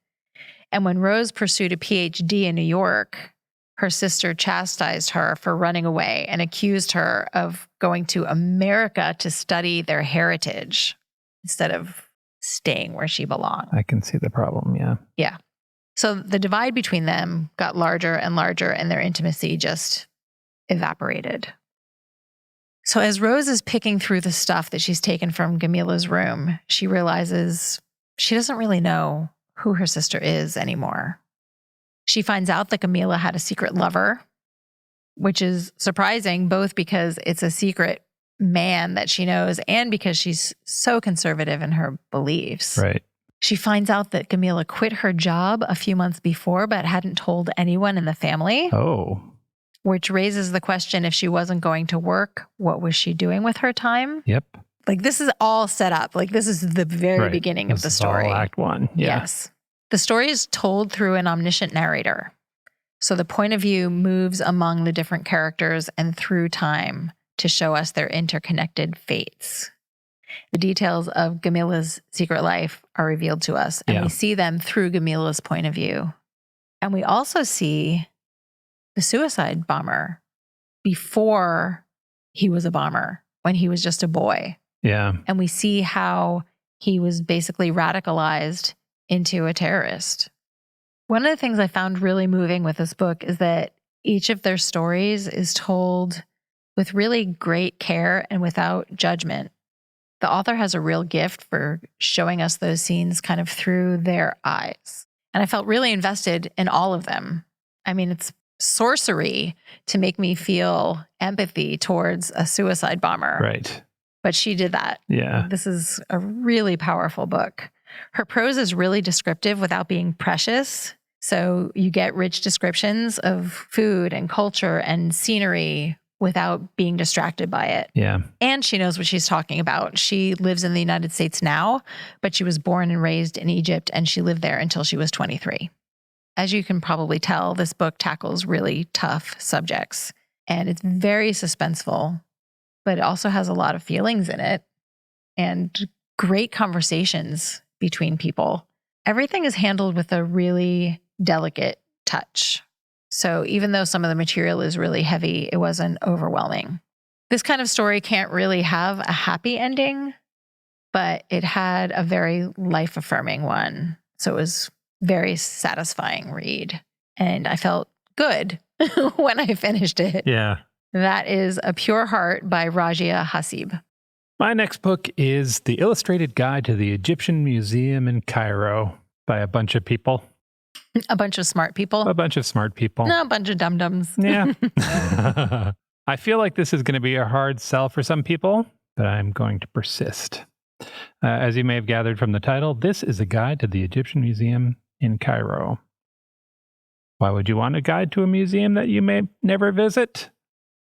And when Rose pursued a PhD in New York, her sister chastised her for running away and accused her of going to America to study their heritage instead of staying where she belonged. I can see the problem, yeah. Yeah. So the divide between them got larger and larger, and their intimacy just evaporated. So as Rose is picking through the stuff that she's taken from Gamila's room, she realizes she doesn't really know who her sister is anymore. She finds out that Gamila had a secret lover, which is surprising, both because it's a secret man that she knows and because she's so conservative in her beliefs. Right. She finds out that Gamila quit her job a few months before, but hadn't told anyone in the family. Oh. Which raises the question, if she wasn't going to work, what was she doing with her time? Yep. Like, this is all set up. Like, this is the very beginning of the story. All Act 1. Yeah. Yes. The story is told through an omniscient narrator. So the point of view moves among the different characters and through time to show us their interconnected fates. The details of Gamila's secret life are revealed to us, and we see them through Gamila's point of view. And we also see the suicide bomber before he was a bomber, when he was just a boy. Yeah. And we see how he was basically radicalized into a terrorist. One of the things I found really moving with this book is that each of their stories is told with really great care and without judgment. The author has a real gift for showing us those scenes kind of through their eyes. And I felt really invested in all of them. I mean, it's sorcery to make me feel empathy towards a suicide bomber. Right. But she did that. Yeah. This is a really powerful book. Her prose is really descriptive without being precious. So you get rich descriptions of food and culture and scenery without being distracted by it. Yeah. And she knows what she's talking about. She lives in the United States now, but she was born and raised in Egypt, and she lived there until she was 23. As you can probably tell, this book tackles really tough subjects, and it's very suspenseful, but it also has a lot of feelings in it and great conversations between people. Everything is handled with a really delicate touch. So even though some of the material is really heavy, it wasn't overwhelming. This kind of story can't really have a happy ending, but it had a very life-affirming one. So it was very satisfying read. And I felt good when I finished it. Yeah. That is A Pure Heart by Rajia Hasib. My next book is The Illustrated Guide to the Egyptian Museum in Cairo by a bunch of people. A bunch of smart people. A bunch of smart people. No, a bunch of dum-dums. Yeah. I feel like this is going to be a hard sell for some people, but I'm going to persist. As you may have gathered from the title, this is a guide to the Egyptian Museum in Cairo. Why would you want a guide to a museum that you may never visit?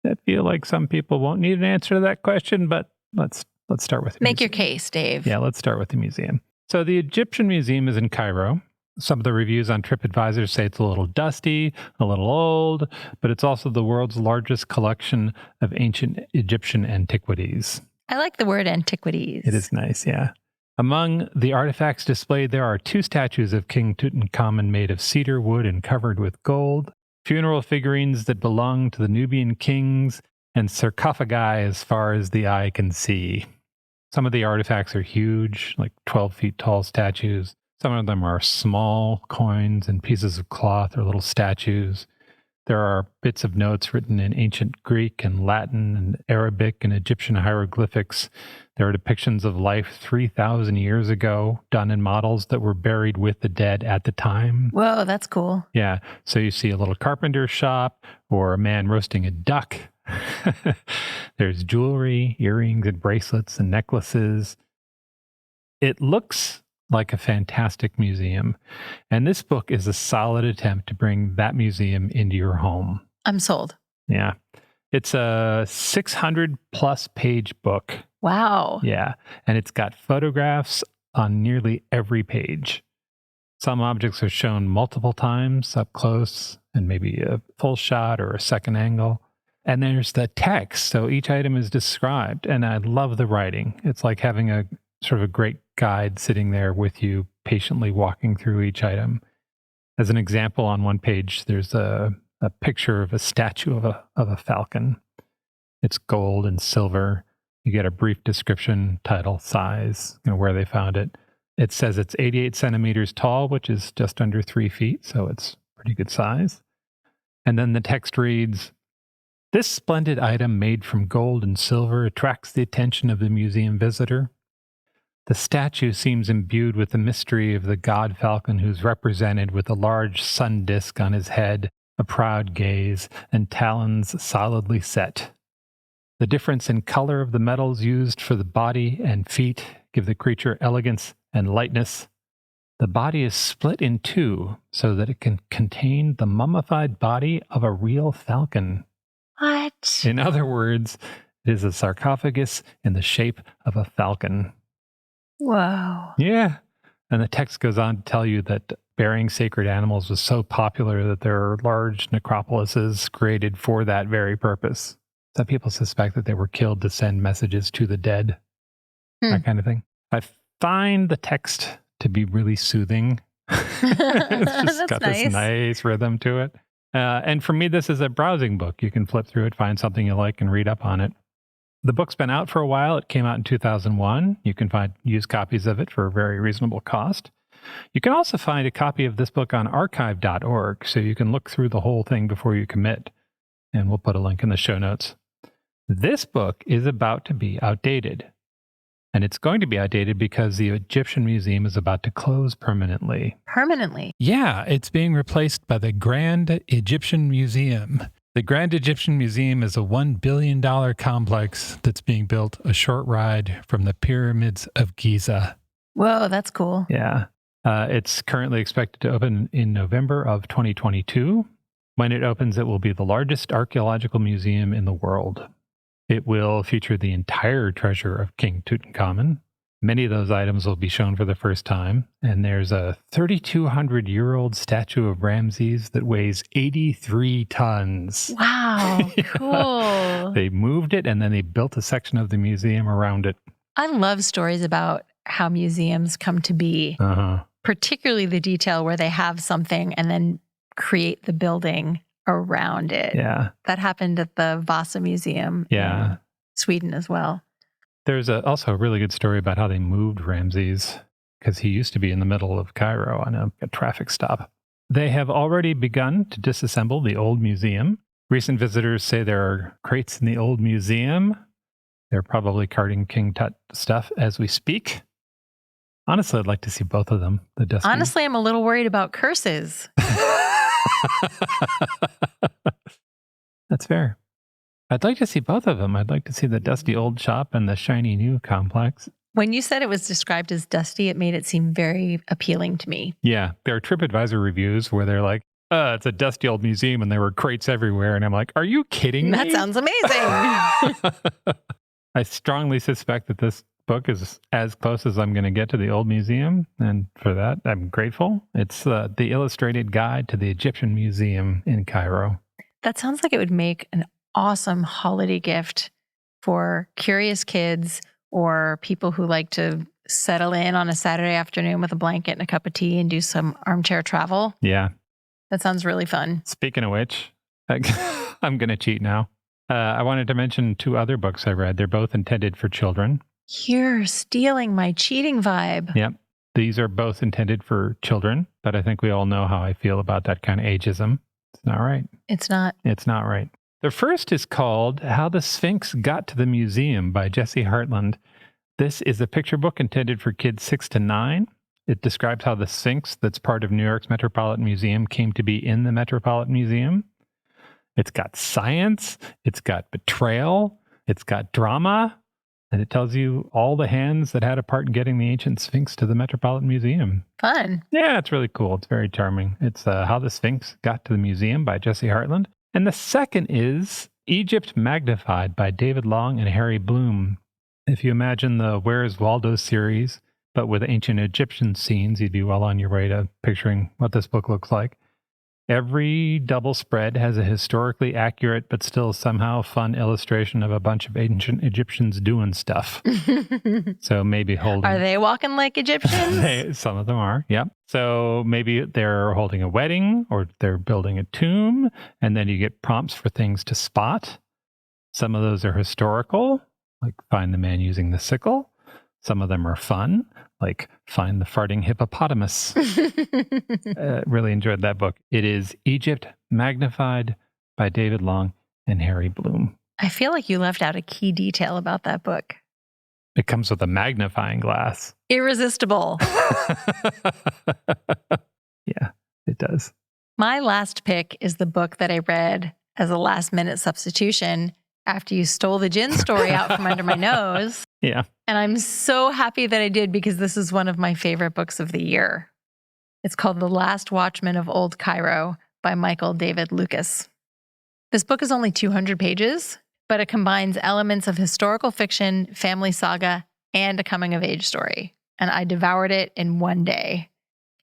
I feel like some people won't need an answer to that question, but let's start with the Make museum. your case, Dave. Yeah, let's start with the museum. So the Egyptian Museum is in Cairo. Some of the reviews on TripAdvisor say it's a little dusty, a little old, but it's also the world's largest collection of ancient Egyptian antiquities. I like the word antiquities. It is nice, yeah. Among the artifacts displayed, there are 2 statues of King Tutankhamun made of cedar wood and covered with gold, funeral figurines that belong to the Nubian kings, and sarcophagi as far as the eye can see. Some of the artifacts are huge, like 12 feet tall statues. Some of them are small coins and pieces of cloth or little statues. There are bits of notes written in ancient Greek and Latin and Arabic and Egyptian hieroglyphics. There are depictions of life 3,000 years ago, done in models that were buried with the dead at the time. Whoa, that's cool. Yeah. So you see a little carpenter shop or a man roasting a duck. There's jewelry, earrings and bracelets and necklaces. It looks like a fantastic museum. And this book is a solid attempt to bring that museum into your home. I'm sold. Yeah. It's a 600 plus page book. Wow. Yeah. And it's got photographs on nearly every page. Some objects are shown multiple times up close and maybe a full shot or a second angle. And there's the text. So each item is described. And I love the writing. It's like having a sort of a great guide sitting there with you, patiently walking through each item. As an example, on one page, there's a picture of a statue of a falcon. It's gold and silver. You get a brief description, title, size, where they found it. It says it's 88 centimeters tall, which is just under 3 feet, so it's pretty good size. And then the text reads, "This splendid item made from gold and silver attracts the attention of the museum visitor. The statue seems imbued with the mystery of the god falcon, who's represented with a large sun disk on his head, a proud gaze, and talons solidly set. The difference in color of the metals used for the body and feet give the creature elegance and lightness. The body is split in 2 so that it can contain the mummified body of a real falcon. What? In other words, it is a sarcophagus in the shape of a falcon." Whoa. Yeah. And the text goes on to tell you that burying sacred animals was so popular that there are large necropolises created for that very purpose. Some people suspect that they were killed to send messages to the dead, that kind of thing. I find the text to be really soothing. It's just got nice. this nice rhythm to it. And for me, this is a browsing book. You can flip through it, find something you like, and read up on it. The book's been out for a while. It came out in 2001. You can find used copies of it for a very reasonable cost. You can also find a copy of this book on archive.org, so you can look through the whole thing before you commit. And we'll put a link in the show notes. This book is about to be outdated. And it's going to be outdated because the Egyptian Museum is about to close permanently. Permanently? Yeah, it's being replaced by the Grand Egyptian Museum. The Grand Egyptian Museum is a $1 billion complex that's being built a short ride from the pyramids of Giza. Whoa, that's cool. Yeah. It's currently expected to open in November of 2022. When it opens, it will be the largest archaeological museum in the world. It will feature the entire treasure of King Tutankhamun. Many of those items will be shown for the first time. And there's a 3,200-year-old statue of Ramses that weighs 83 tons. Wow, cool. They moved it and then they built a section of the museum around it. I love stories about how museums come to be, particularly the detail where they have something and then create the building around it. Yeah. That happened at the Vasa Museum in Sweden as well. There's also a really good story about how they moved Ramses, because he used to be in the middle of Cairo on a traffic stop. They have already begun to disassemble the old museum. Recent visitors say there are crates in the old museum. They're probably carting King Tut stuff as we speak. Honestly, I'd like to see both of them. Honestly, I'm a little worried about curses. That's fair. I'd like to see both of them. I'd like to see the dusty old shop and the shiny new complex. When you said it was described as dusty, it made it seem very appealing to me. Yeah. There are TripAdvisor reviews where they're like, it's a dusty old museum and there were crates everywhere. And I'm like, are you kidding me? That sounds amazing. I strongly suspect that this book is as close as I'm going to get to the old museum. And for that, I'm grateful. It's the illustrated guide to the Egyptian Museum in Cairo. That sounds like it would make an awesome holiday gift for curious kids or people who like to settle in on a Saturday afternoon with a blanket and a cup of tea and do some armchair travel. Yeah. That sounds really fun. Speaking of which, I'm going to cheat now. I wanted to mention 2 other books I read. They're both intended for children. You're stealing my cheating vibe. Yep. These are both intended for children, but I think we all know how I feel about that kind of ageism. It's not right. It's not. It's not right. The first is called How the Sphinx Got to the Museum by Jesse Hartland. This is a picture book intended for kids 6 to 9. It describes how the Sphinx, that's part of New York's Metropolitan Museum, came to be in the Metropolitan Museum. It's got science, it's got betrayal, it's got drama, and it tells you all the hands that had a part in getting the ancient Sphinx to the Metropolitan Museum. Fun. Yeah, it's really cool. It's very charming. It's How the Sphinx Got to the Museum by Jesse Hartland. And the second is Egypt Magnified by David Long and Harry Bloom. If you imagine the Where's Waldo series, but with ancient Egyptian scenes, you'd be well on your way to picturing what this book looks like. Every double spread has a historically accurate but still somehow fun illustration of a bunch of ancient Egyptians doing stuff. So maybe holding... Are they walking like Egyptians? Some of them are, yep. So maybe they're holding a wedding or they're building a tomb, and then you get prompts for things to spot. Some of those are historical, like find the man using the sickle. Some of them are fun, like find the farting hippopotamus. Really enjoyed that book. It is Egypt Magnified by David Long and Harry Bloom. I feel like you left out a key detail about that book. It comes with a magnifying glass. Irresistible. Yeah, it does. My last pick is the book that I read as a last-minute substitution after you stole the Djinn story out from under my nose. Yeah. And I'm so happy that I did because this is one of my favorite books of the year. It's called The Last Watchman of Old Cairo by Michael David Lucas. This book is only 200 pages, but it combines elements of historical fiction, family saga, and a coming-of-age story. And I devoured it in one day.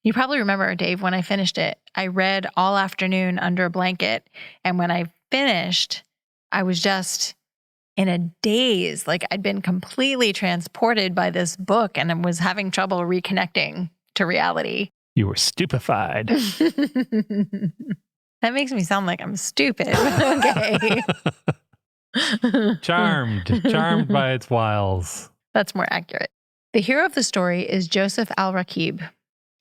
You probably remember, Dave, when I finished it, I read all afternoon under a blanket. And when I finished, I was just in a daze. Like I'd been completely transported by this book and I was having trouble reconnecting to reality. You were stupefied. That makes me sound like I'm stupid. Okay. Charmed by its wiles. That's more accurate. The hero of the story is Joseph al-Rakib,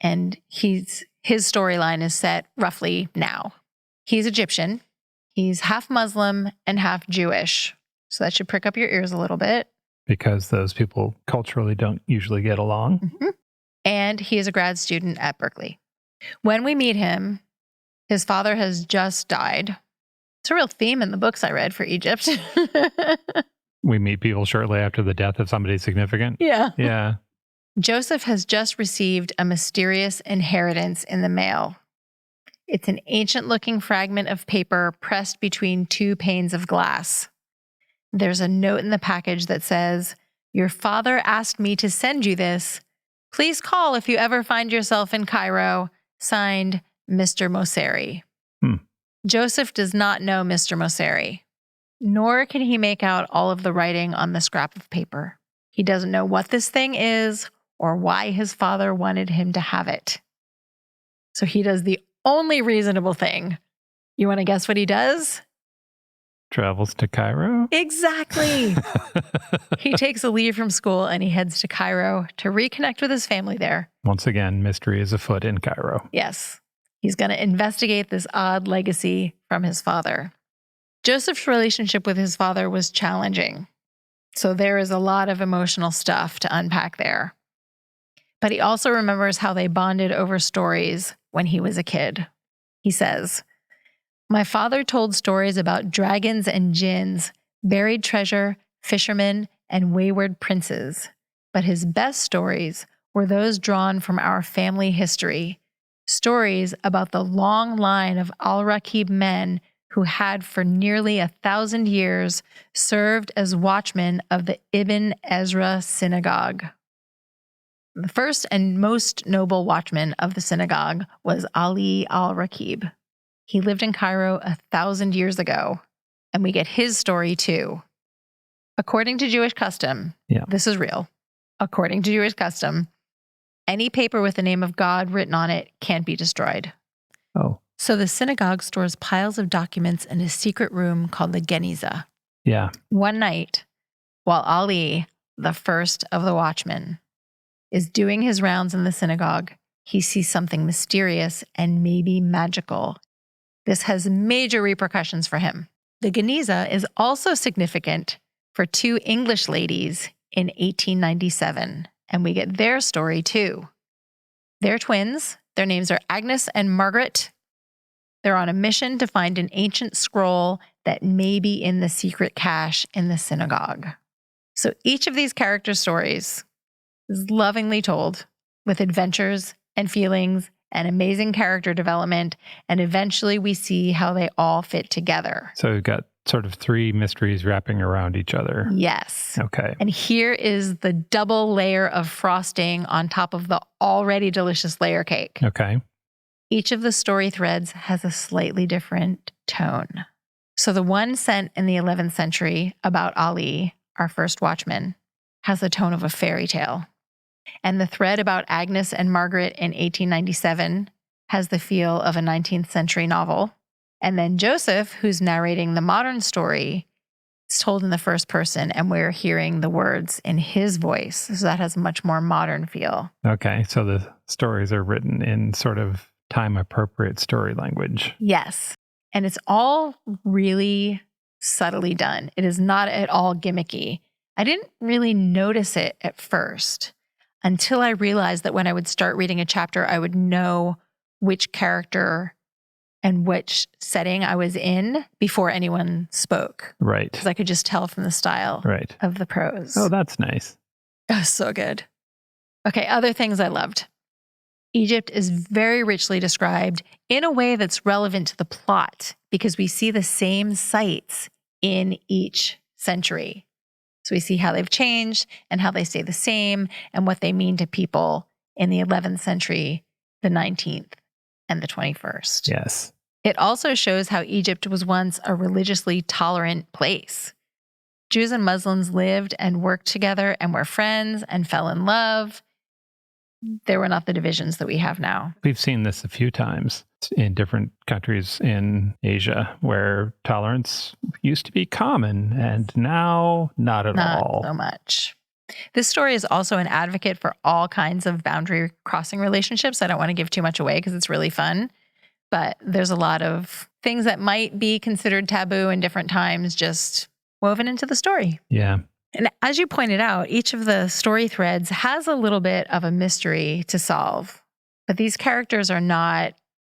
and his storyline is set roughly now. He's Egyptian. He's half Muslim and half Jewish. So that should prick up your ears a little bit. Because those people culturally don't usually get along. Mm-hmm. And he is a grad student at Berkeley. When we meet him, his father has just died. It's a real theme in the books I read for Egypt. We meet people shortly after the death of somebody significant. Yeah. Yeah. Joseph has just received a mysterious inheritance in the mail. It's an ancient-looking fragment of paper pressed between two panes of glass. There's a note in the package that says, "Your father asked me to send you this. Please call if you ever find yourself in Cairo." Signed, Mr. Mosseri. Joseph does not know Mr. Mosseri, nor can he make out all of the writing on the scrap of paper. He doesn't know what this thing is or why his father wanted him to have it. So he does the only reasonable thing. You want to guess what he does? Travels to Cairo? Exactly. He takes a leave from school and he heads to Cairo to reconnect with his family there. Once again, mystery is afoot in Cairo. Yes. He's going to investigate this odd legacy from his father. Joseph's relationship with his father was challenging. So there is a lot of emotional stuff to unpack there. But he also remembers how they bonded over stories when he was a kid. He says, "My father told stories about dragons and djinns, buried treasure, fishermen, and wayward princes. But his best stories were those drawn from our family history, stories about the long line of al-Raqib men who had for nearly 1,000 years served as watchmen of the Ibn Ezra synagogue. The first and most noble watchman of the synagogue was Ali al-Raqib. He lived in Cairo 1,000 years ago, and we get his story too. According to Jewish custom, this is real. According to Jewish custom, any paper with the name of God written on it can't be destroyed. Oh. So the synagogue stores piles of documents in a secret room called the Geniza. Yeah. One night, while Ali, the first of the watchmen, is doing his rounds in the synagogue, he sees something mysterious and maybe magical. This has major repercussions for him. The Geniza is also significant for two English ladies in 1897, and we get their story too. They're twins. Their names are Agnes and Margaret. They're on a mission to find an ancient scroll that may be in the secret cache in the synagogue. So each of these character stories is lovingly told with adventures and feelings and amazing character development, and eventually we see how they all fit together. So we've got sort of three mysteries wrapping around each other. Yes. Okay. And here is the double layer of frosting on top of the already delicious layer cake. Okay. Each of the story threads has a slightly different tone. So the one sent in the 11th century about Ali, our first watchman, has the tone of a fairy tale. And the thread about Agnes and Margaret in 1897 has the feel of a 19th century novel. And then Joseph, who's narrating the modern story, is told in the first person, and we're hearing the words in his voice. So that has a much more modern feel. Okay. So the stories are written in sort of time-appropriate story language. Yes. And it's all really subtly done. It is not at all gimmicky. I didn't really notice it at first until I realized that when I would start reading a chapter, I would know which character and which setting I was in before anyone spoke. Right. Because I could just tell from the style of the prose. Oh, that's nice. Oh, so good. Okay, other things I loved. Egypt is very richly described in a way that's relevant to the plot because we see the same sites in each century. So we see how they've changed and how they stay the same and what they mean to people in the 11th century, the 19th, and the 21st. Yes. It also shows how Egypt was once a religiously tolerant place. Jews and Muslims lived and worked together and were friends and fell in love. There were not the divisions that we have now. We've seen this a few times in different countries in Asia where tolerance used to be common and now not all. Not so much. This story is also an advocate for all kinds of boundary crossing relationships. I don't want to give too much away because it's really fun, but there's a lot of things that might be considered taboo in different times just woven into the story. Yeah. And as you pointed out, each of the story threads has a little bit of a mystery to solve, but these characters are not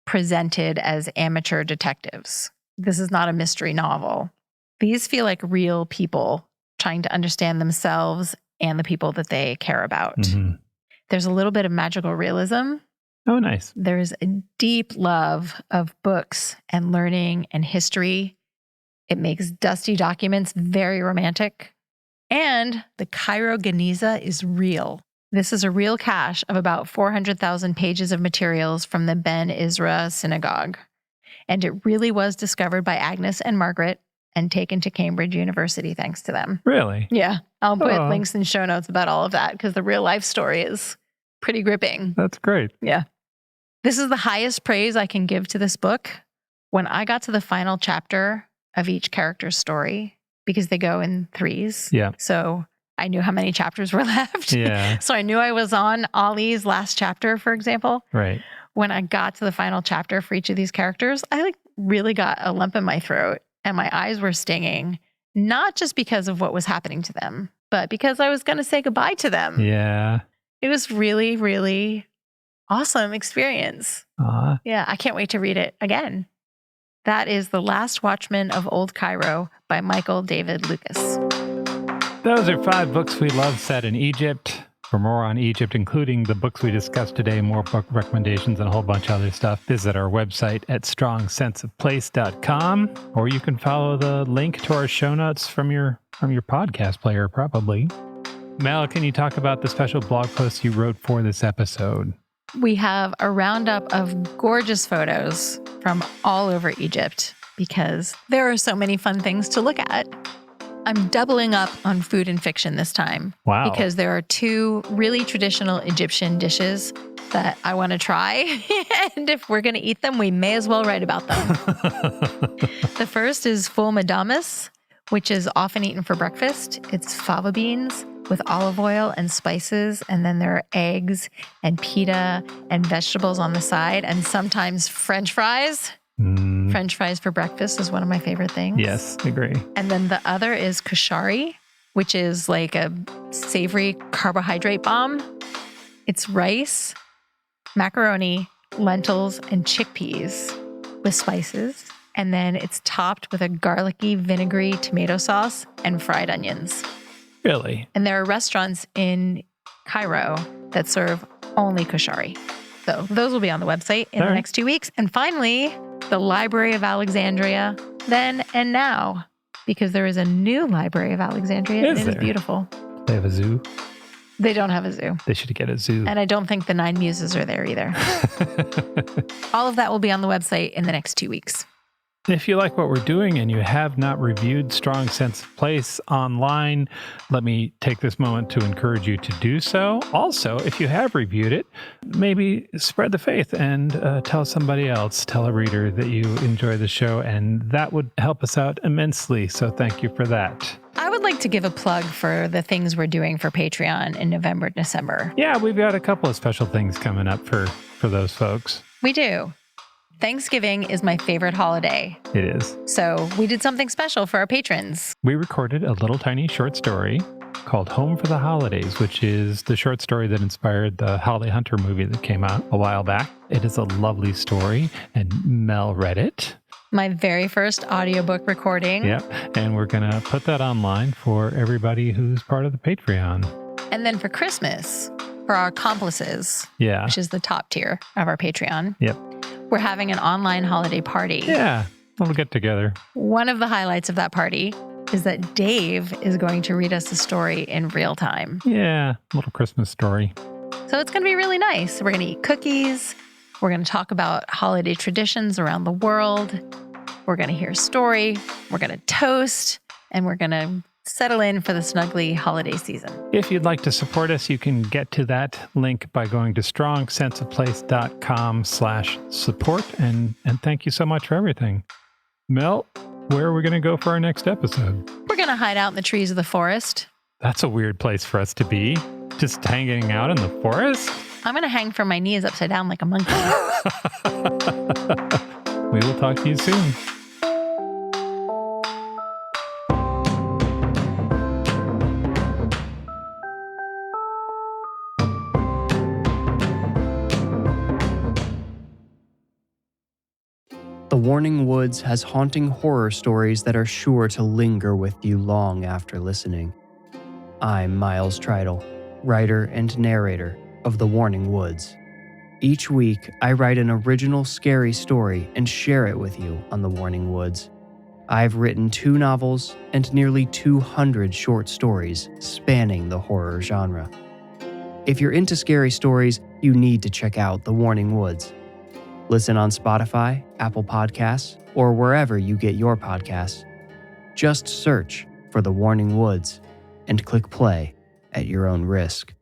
presented as amateur detectives. This is not a mystery novel. These feel like real people trying to understand themselves and the people that they care about. Mm-hmm. There's a little bit of magical realism Oh, nice. There's a deep love of books and learning and history. It makes dusty documents very romantic. And the Cairo Geniza is real. This is a real cache of about 400,000 pages of materials from the Ben Isra synagogue. And it really was discovered by Agnes and Margaret and taken to Cambridge University thanks to them. Really? Yeah. I'll put links in show notes about all of that because the real life story is pretty gripping. That's great. Yeah. This is the highest praise I can give to this book. When I got to the final chapter of each character's story, because they go in threes. Yeah. So I knew how many chapters were left. Yeah. So I knew I was on Ollie's last chapter, for example. Right. When I got to the final chapter for each of these characters, I really got a lump in my throat and my eyes were stinging, not just because of what was happening to them, but because I was going to say goodbye to them. Yeah. It was really, really awesome experience. Yeah, I can't wait to read it again. That is The Last Watchman of Old Cairo by Michael David Lucas. Those are 5 books we love set in Egypt. For more on Egypt, including the books we discussed today, more book recommendations, and a whole bunch of other stuff, visit our website at strongsenseofplace.com, or you can follow the link to our show notes from your podcast player, probably. Mel, can you talk about the special blog post you wrote for this episode? We have a roundup of gorgeous photos from all over Egypt because there are so many fun things to look at. I'm doubling up on food and fiction this time. Wow. Because there are 2 really traditional Egyptian dishes that I want to try. And if we're going to eat them, we may as well write about them. The first is ful madamas, which is often eaten for breakfast. It's fava beans with olive oil and spices. And then there are eggs and pita and vegetables on the side, and sometimes French fries. French fries for breakfast is one of my favorite things. Yes, I agree. And then the other is kushari, which is like a savory carbohydrate bomb. It's rice, macaroni, lentils, and chickpeas with spices. And then it's topped with a garlicky, vinegary tomato sauce and fried onions. Really? And there are restaurants in Cairo that serve only kushari. So those will be on the website in the next 2 weeks. And finally, the Library of Alexandria, then and now, because there is a new Library of Alexandria, and it is beautiful. They have a zoo? They don't have a zoo. They should get a zoo. And I don't think the 9 Muses are there either. All of that will be on the website in the next 2 weeks. If you like what we're doing and you have not reviewed Strong Sense of Place online, let me take this moment to encourage you to do so. Also, if you have reviewed it, maybe spread the faith and tell somebody else, tell a reader that you enjoy the show, and that would help us out immensely. So thank you for that. I would like to give a plug for the things we're doing for Patreon in November, December. Yeah, we've got a couple of special things coming up for those folks. We do. Thanksgiving is my favorite holiday. It is. So we did something special for our patrons. We recorded a little tiny short story called Home for the Holidays, which is the short story that inspired the Holiday Hunter movie that came out a while back. It is a lovely story, and Mel read it. My very first audiobook recording. Yep. And we're going to put that online for everybody who's part of the Patreon. And then for Christmas, for our accomplices, which is the top tier of our Patreon. Yep. We're having an online holiday party. Yeah, we'll get together. One of the highlights of that party is that Dave is going to read us a story in real time. Yeah, little Christmas story. So it's going to be really nice. We're going to eat cookies. We're going to talk about holiday traditions around the world. We're going to hear a story. We're going to toast. And we're going to settle in for the snuggly holiday season. If you'd like to support us, you can get to that link by going to strongsenseofplace.com/support. And thank you so much for everything. Mel, where are we going to go for our next episode? We're going to hide out in the trees of the forest. That's a weird place for us to be. Just hanging out in the forest? I'm going to hang from my knees upside down like a monkey. We will talk to you soon. The Warning Woods has haunting horror stories that are sure to linger with you long after listening. I'm Miles Tritle, writer and narrator of The Warning Woods. Each week, I write an original scary story and share it with you on The Warning Woods. I've written 2 novels and nearly 200 short stories spanning the horror genre. If you're into scary stories, you need to check out The Warning Woods. Listen on Spotify, Apple Podcasts, or wherever you get your podcasts. Just search for The Warning Woods and click play at your own risk.